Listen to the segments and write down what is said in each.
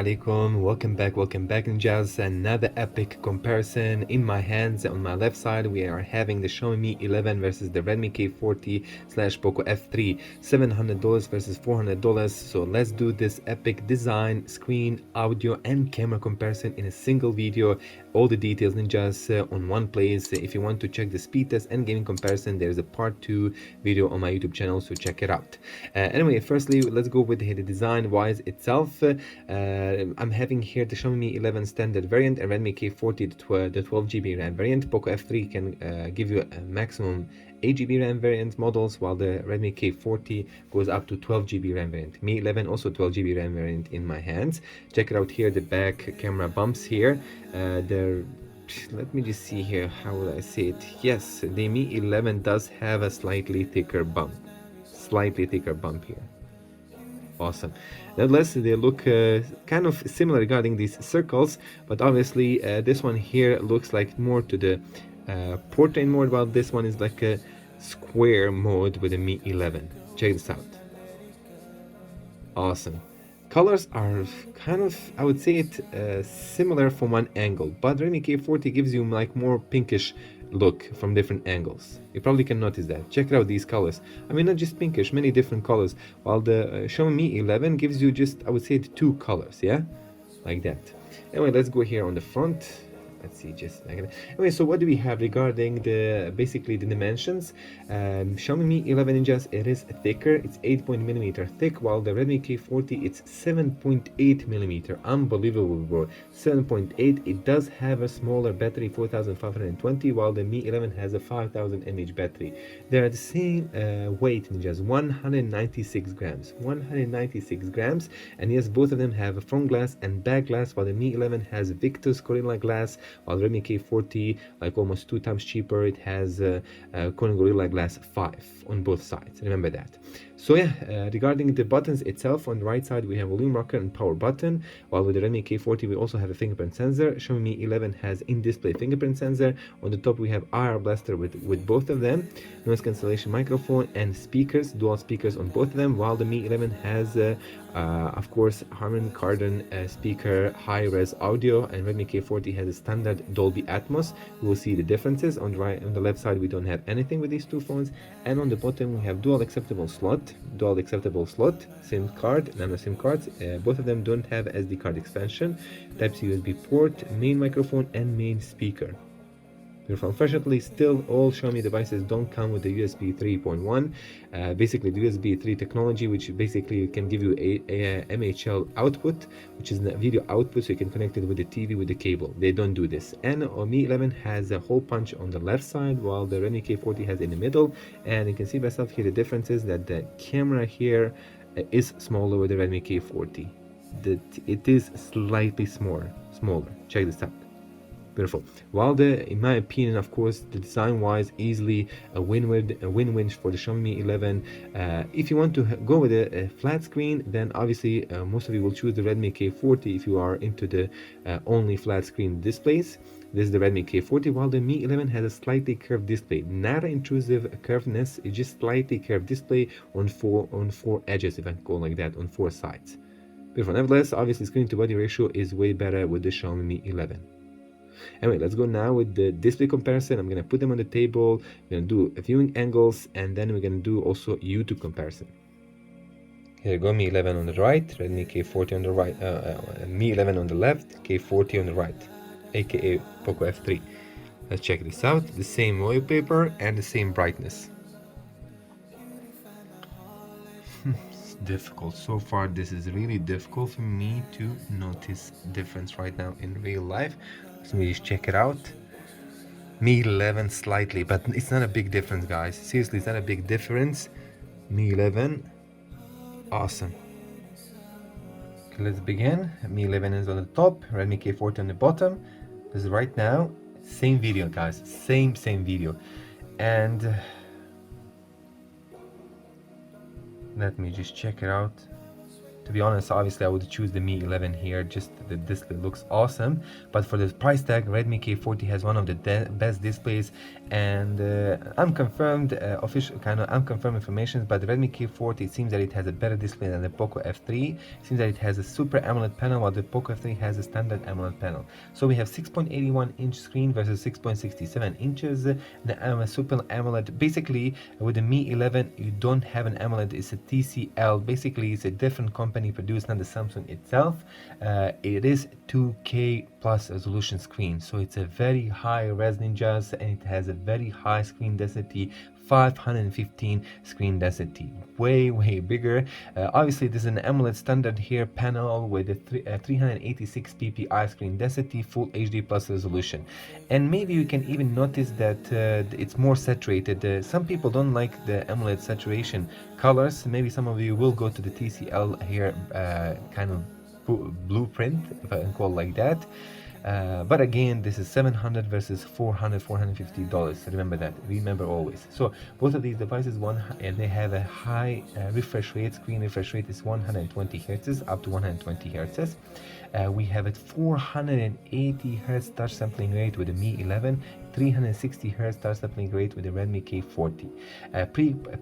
alaikum, welcome back ninjas. Another epic comparison in my hands. On my left side we are having the Xiaomi 11 versus the Redmi K40 slash Poco F3, $700 versus $400. So let's do this epic design, screen, audio and camera comparison in a single video. All the details ninjas on one place. If you want to check the speed test and gaming comparison, there's a part 2 video on my YouTube channel, so check it out. Anyway, firstly let's go with the design wise itself. I'm having here the Xiaomi 11 standard variant and Redmi K40 the 12GB RAM variant. Poco F3 can give you a maximum 8GB RAM variant models, while the Redmi K40 goes up to 12GB RAM variant. Mi 11 also 12GB RAM variant in my hands. Check it out here, the back camera bumps here. Let me just see here, how will I say it? Yes, the Mi 11 does have a slightly thicker bump here. Awesome. Nevertheless, they look kind of similar regarding these circles, but obviously this one here looks like more to the portrait mode, while this one is like a square mode with the Mi 11. Check this out. Awesome. Colors are kind of, I would say it similar from one angle, but Redmi K40 gives you like more pinkish look from different angles. You probably can notice that. Check out these colors. I mean, not just pinkish, many different colors, while the Xiaomi 11 gives you just, I would say, the 2 colors, yeah, like that. Anyway, let's go here on the front. Let's see, just like that. Anyway, so what do we have regarding the basically the dimensions? Xiaomi Mi 11 ninjas, it is thicker, it's 8mm thick, while the Redmi K40 it's 7.8mm. Unbelievable, bro. 7.8. It does have a smaller battery, 4520, while the Mi 11 has a 5000 mAh battery. They're the same weight, ninjas, 196 grams. 196 grams, and yes, both of them have a front glass and back glass, while the Mi 11 has Victus Gorilla Glass, while Redmi K40, like almost 2 times cheaper, it has Corning Gorilla Glass 5 on both sides. Remember that. So yeah, regarding the buttons itself, on the right side we have volume rocker and power button, while with the Redmi K40 we also have a fingerprint sensor. Xiaomi 11 has in-display fingerprint sensor. On the top we have IR blaster with both of them, noise cancellation microphone and speakers, dual speakers on both of them, while the Mi 11 has of course Harman Kardon speaker, high-res audio, and Redmi K40 has a standard Dolby Atmos. We will see the differences. On the left side we don't have anything with these two phones, and on the bottom we have dual acceptable slot, SIM card, nano SIM cards. Both of them don't have SD card expansion, Type-C USB port, main microphone and main speaker. Unfortunately, still all Xiaomi devices don't come with the USB 3.1, basically the USB 3 technology, which basically can give you a MHL output, which is a video output, so you can connect it with the TV with the cable. They don't do this. And Mi 11 has a hole punch on the left side, while the Redmi K40 has in the middle. And you can see by yourself here the difference is that the camera here is smaller with the Redmi K40. It is slightly smaller. Check this out. Beautiful. While in my opinion, of course, the design wise, easily a win-win for the Xiaomi 11. If you want to go with a flat screen, then obviously most of you will choose the Redmi K40 if you are into the only flat screen displays. This is the Redmi K40, while the Mi 11 has a slightly curved display, not intrusive curvedness, it's just slightly curved display on four edges, if I can call it like that, on 4 sides. Beautiful. Nevertheless, obviously screen to body ratio is way better with the Xiaomi Mi 11. Anyway, let's go now with the display comparison. I'm gonna put them on the table, we're gonna do viewing angles, and then we're gonna do also YouTube comparison. Here you go, Mi 11 on the right, Redmi K40 on the right, Mi 11 on the left, K40 on the right, aka Poco F3. Let's check this out. The same wallpaper and the same brightness. It's difficult. So far this is really difficult for me to notice difference right now in real life. So we just check it out. Mi 11 slightly, but it's not a big difference, guys. Seriously, it's not a big difference. Mi 11, awesome. Okay, let's begin. Mi 11 is on the top, Redmi K40 on the bottom. This is right now. Same video, guys. Same video. And let me just check it out. To be honest, obviously I would choose the Mi 11 here, just the display looks awesome. But for the price tag, Redmi K40 has one of the best displays, and unconfirmed official kind of unconfirmed information, but the Redmi K40, it seems that it has a better display than the Poco F3. It seems that it has a Super AMOLED panel, while the Poco F3 has a standard AMOLED panel. So we have 6.81 inch screen versus 6.67 inches. The Super AMOLED, basically with the Mi 11 you don't have an AMOLED, it's a TCL. Basically it's a different company produced, not the Samsung itself. It is 2K plus resolution screen, so it's a very high res ninjas, and it has a very high screen density, 515 screen density, way bigger. Obviously this is an AMOLED standard here panel with a 386 ppi screen density, full HD plus resolution. And maybe you can even notice that it's more saturated. Some people don't like the AMOLED saturation colors. Maybe some of you will go to the TCL here kind of blueprint, if I can call it like that. But again, this is $700 versus $450. Remember that. Remember always. So both of these devices, and they have a high refresh rate. Screen refresh rate is 120 hertz, up to 120 hertz. We have a 480 hertz touch sampling rate with the Mi 11, 360 hertz touch sampling rate with the Redmi K40.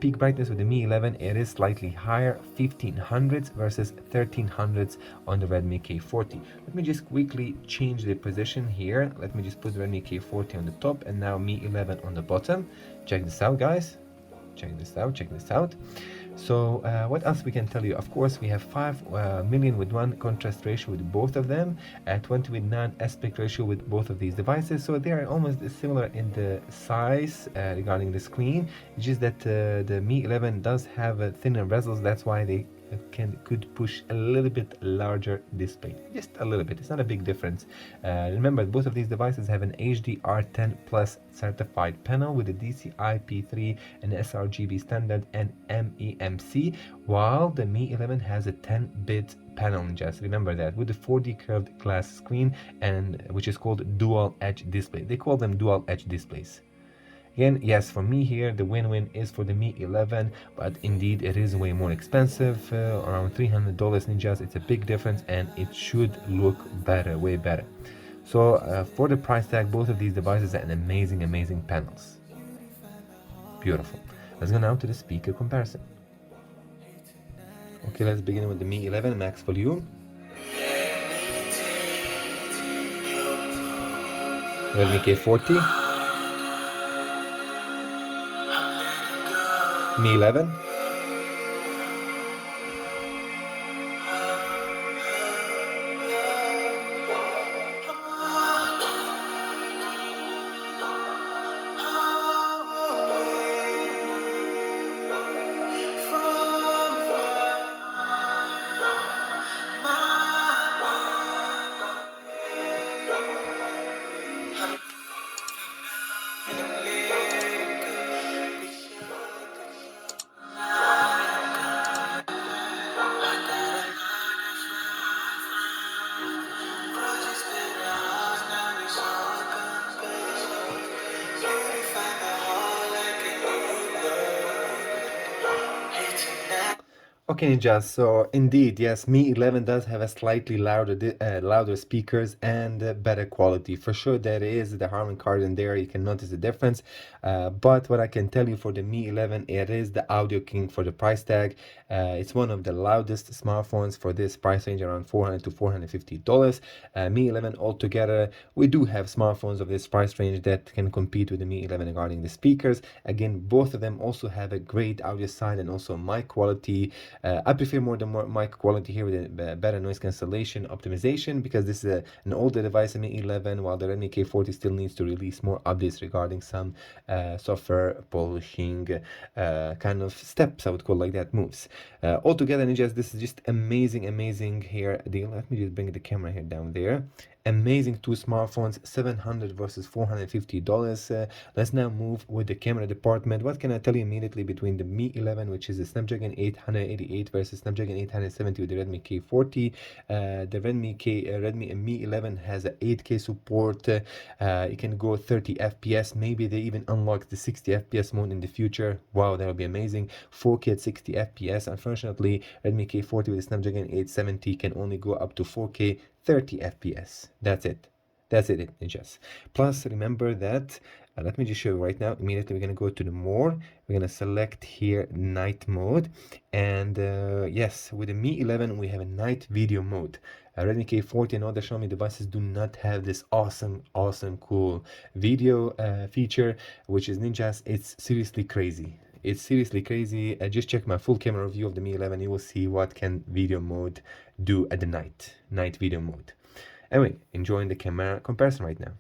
Peak brightness with the Mi 11, it is slightly higher, 1500s versus 1300s on the Redmi K40. Let me just quickly change the position here. Let me just put the Redmi K40 on the top and now Mi 11 on the bottom. Check this out, guys. Check this out. So what else we can tell you? Of course, we have 5 million with 1 contrast ratio with both of them, 20 with 9 aspect ratio with both of these devices. So they are almost similar in the size regarding the screen. It's just that the Mi 11 does have thinner bezels. That's why they could push a little bit larger display, just a little bit. It's not a big difference. Remember, both of these devices have an HDR10 plus certified panel with a DCI-P3 and sRGB standard and MEMC, while the Mi 11 has a 10-bit panel. Just remember that, with the 4D curved glass screen, and which is called dual edge display. They call them dual edge displays. Again, yes, for me here, the win-win is for the Mi 11, but indeed it is way more expensive, around $300 ninjas. It's a big difference, and it should look better, way better. So for the price tag, both of these devices are amazing panels. Beautiful. Let's go now to the speaker comparison. Okay, let's begin with the Mi 11 max volume. Redmi K40. Mi 11. Okay, Ninja, so indeed, yes, Mi 11 does have a slightly louder speakers and better quality. For sure, there is the Harman Kardon there, you can notice the difference. But what I can tell you for the Mi 11, it is the audio king for the price tag. It's one of the loudest smartphones for this price range, around $400 to $450. Mi 11 altogether, we do have smartphones of this price range that can compete with the Mi 11 regarding the speakers. Again, both of them also have a great audio side and also mic quality. I prefer more the mic quality here with a better noise cancellation optimization, because this is an older device, Mi 11, while the Redmi K40 still needs to release more updates regarding some software polishing kind of steps, I would call like that, moves. Altogether, Ninjas, this is just amazing here. Let me just bring the camera here down there. Amazing two smartphones, $700 versus $450. Let's now move with the camera department. What can I tell you immediately between the Mi 11, which is a Snapdragon 888 versus Snapdragon 870 with the Redmi K40. The Redmi Mi 11 has a 8K support. You can go 30 FPS. Maybe they even unlock the 60 FPS mode in the future. Wow, that would be amazing. 4K at 60 FPS. Unfortunately, Redmi K40 with the Snapdragon 870 can only go up to 4K 30 FPS. That's it. That's it, ninjas. Plus, remember that, let me just show you right now. Immediately, we're going to go to the more. We're going to select here night mode. And yes, with the Mi 11, we have a night video mode. Redmi K40 and other Xiaomi devices do not have this awesome, cool video feature, which is ninjas. It's seriously crazy. It's seriously crazy. Just check my full camera review of the Mi 11. You will see what can video mode do at the night video mode. Anyway, enjoying the camera comparison right now.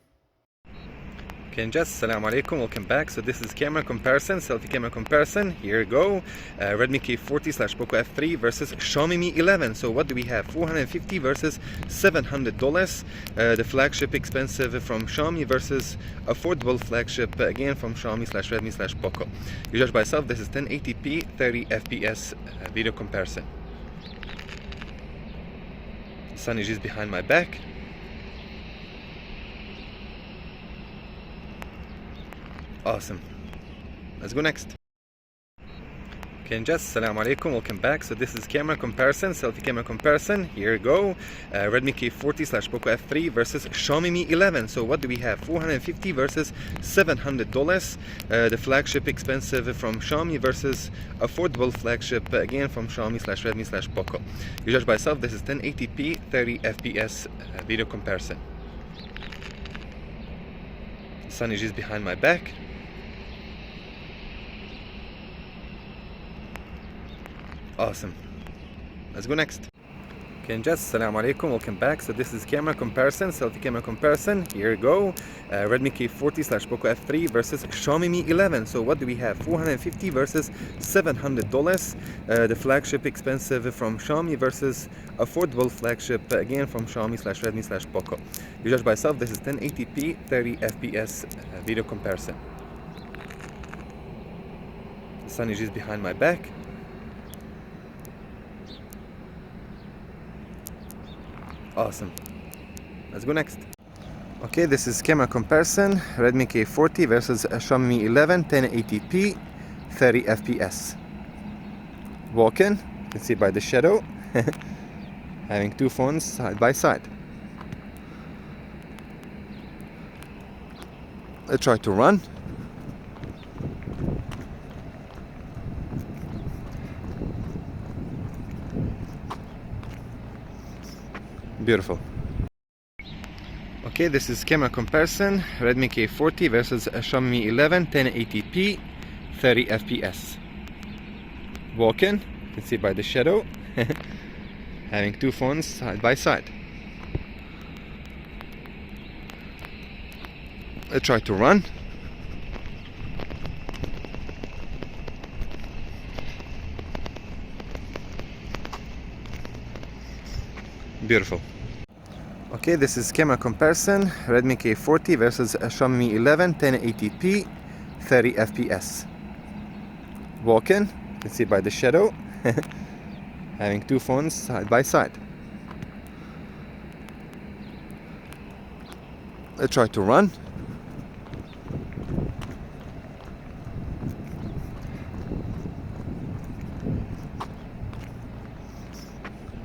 Okay, just Assalamu alaikum, welcome back. So this is camera comparison, selfie camera comparison. Here we go. Redmi K40 / Poco F3 versus Xiaomi Mi 11. So what do we have? $450 versus $700. The flagship expensive from Xiaomi versus affordable flagship again from Xiaomi / Redmi / Poco. You judge by yourself. This is 1080p 30 FPS video comparison. Sun is just behind my back. Awesome. Let's go next. Okay, just Assalamu alaikum, welcome back. So this is camera comparison, selfie camera comparison. Here we go. Redmi K40 / Poco F3 versus Xiaomi Mi 11. So what do we have? $450 versus $700. The flagship expensive from Xiaomi versus affordable flagship again from Xiaomi / Redmi / Poco. You judge by yourself. This is 1080p 30 FPS video comparison. Sun is just behind my back. Awesome. Let's go next. Okay, just Assalamu alaikum, welcome back. So this is camera comparison, selfie camera comparison. Here we go. Redmi K40 / Poco F3 versus Xiaomi Mi 11. So what do we have? $450 versus $700. The flagship expensive from Xiaomi versus affordable flagship again from Xiaomi / Redmi / Poco. You judge by yourself. This is 1080p 30 FPS video comparison. The sun is just behind my back. Awesome. Let's go next. Okay, this is camera comparison. Redmi K40 versus Xiaomi Mi 11, 1080p, 30 FPS. Walking, you can see by the shadow. Having two phones side by side. Let's try to run. Beautiful. Okay, this is camera comparison. Redmi K40 versus Xiaomi Mi 11, 1080p, 30 FPS. Walking, you can see by the shadow. Having two phones side by side. Let's try to run. Beautiful. Okay, this is camera comparison. Redmi K40 versus Xiaomi Mi 11, 1080p, 30 FPS. Walking, you can see by the shadow. Having two phones side by side. Let's try to run.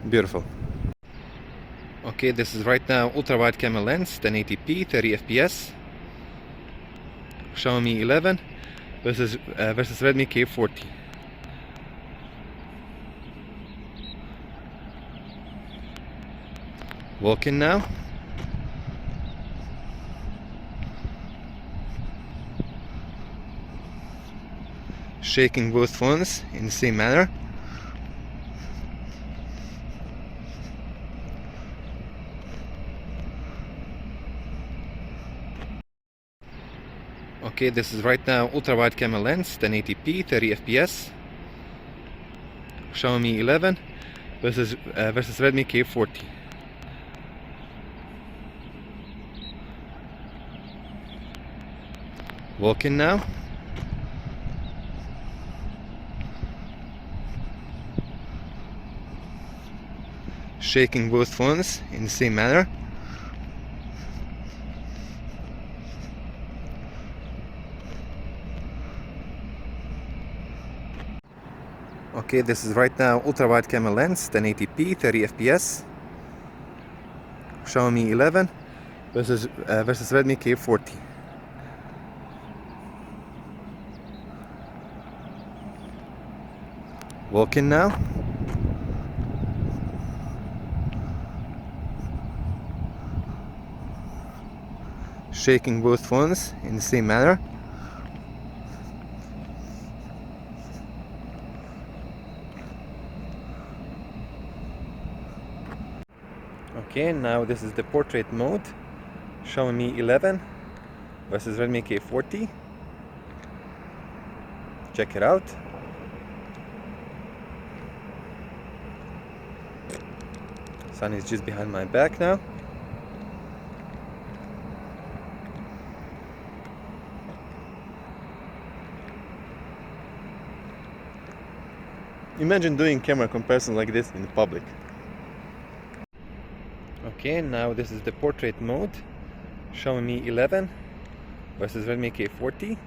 Beautiful. Okay, this is right now ultra wide camera lens, 1080p, 30 FPS. Xiaomi 11 versus Redmi K40. Walking now. Shaking both phones in the same manner. Okay, this is right now ultra wide camera lens, 1080p, 30 FPS. Xiaomi 11 versus Redmi K40. Walking now. Shaking both phones in the same manner. Okay, this is right now ultra wide camera lens, 1080p, 30 fps. Xiaomi 11 versus Redmi K40. Walking now. Shaking both phones in the same manner. Okay, now this is the portrait mode. Xiaomi 11 versus Redmi K40. Check it out. Sun is just behind my back now. Imagine doing camera comparison like this in public. Okay, now this is the portrait mode. Xiaomi 11 versus Redmi K40.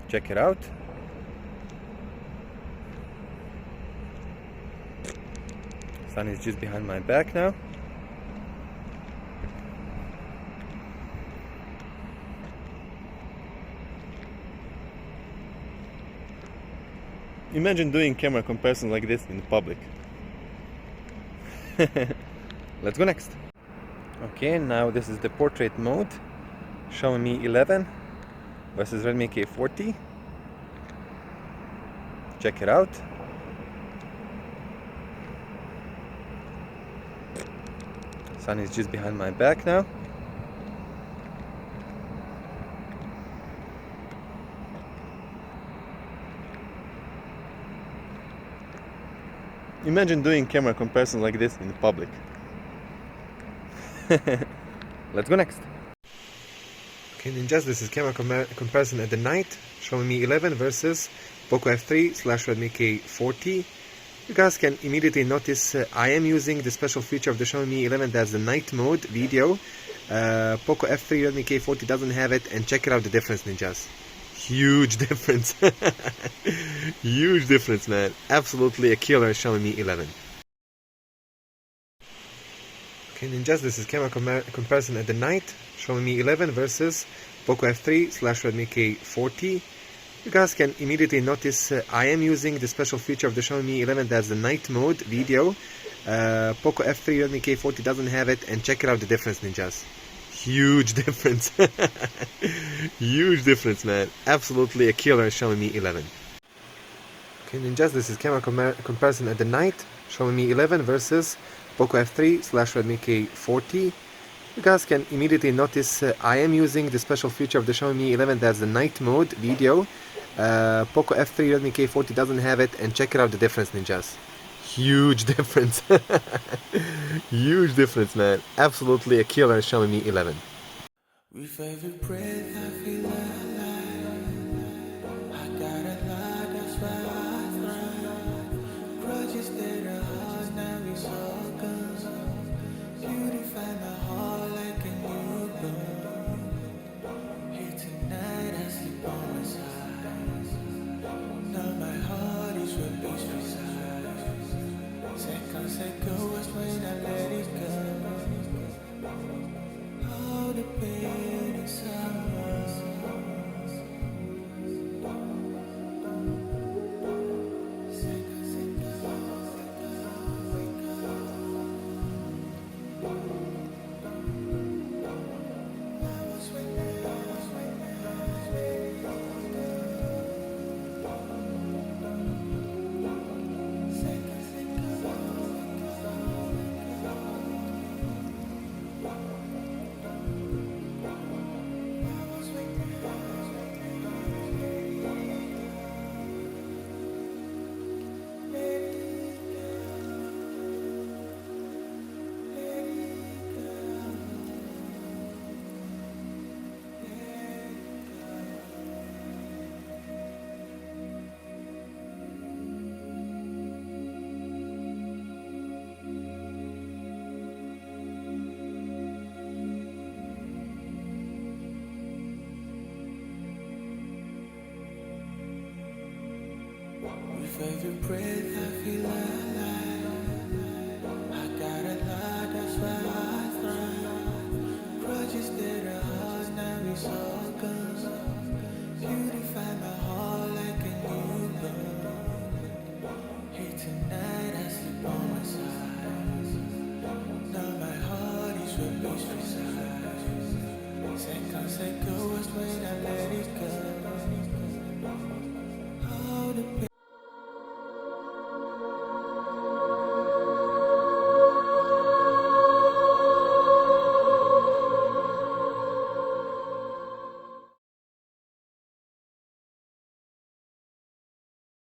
Check it out. Sun is just behind my back now. Imagine doing camera comparison like this in public. Let's go next. Okay, now this is the portrait mode. Xiaomi 11 versus Redmi K40. Check it out. Sun is just behind my back now. Imagine doing camera comparison like this in public. Let's go next. Okay, ninjas, this is camera comparison at the night. Xiaomi 11 versus Poco F3/Redmi K40. You guys can immediately notice I am using the special feature of the Xiaomi 11, that's the night mode video. Poco F3 Redmi K40 doesn't have it, and check it out the difference, ninjas. Huge difference. Huge difference, man. Absolutely a killer Xiaomi 11. Okay, ninjas, this is camera comparison at the night. Xiaomi 11 versus Poco F3/Redmi K40. You guys can immediately notice I am using the special feature of the Xiaomi 11, that's the night mode video. Poco F3 Redmi K40 doesn't have it, and check it out the difference, ninjas. Huge difference. Huge difference, man. Absolutely a killer Xiaomi 11. Okay, ninjas, this is camera comparison at the night. Xiaomi 11 versus Poco F3/Redmi K40. You guys can immediately notice I am using the special feature of the Xiaomi 11, that's the night mode video. Poco F3 Redmi K40 doesn't have it, and check it out the difference, ninjas. Huge difference. Huge difference, man. Absolutely a killer Xiaomi 11. With every breath I feel alive. I got a lot, that's why I thrive. Grudges that are hard, now it's all gone. Beautify my heart like a newborn. Here tonight I sleep on my side. Now my heart is where peace resides. Seconds ago was when I let it go. All the pain and sorrow. Seconds ago. With every breath I feel alive.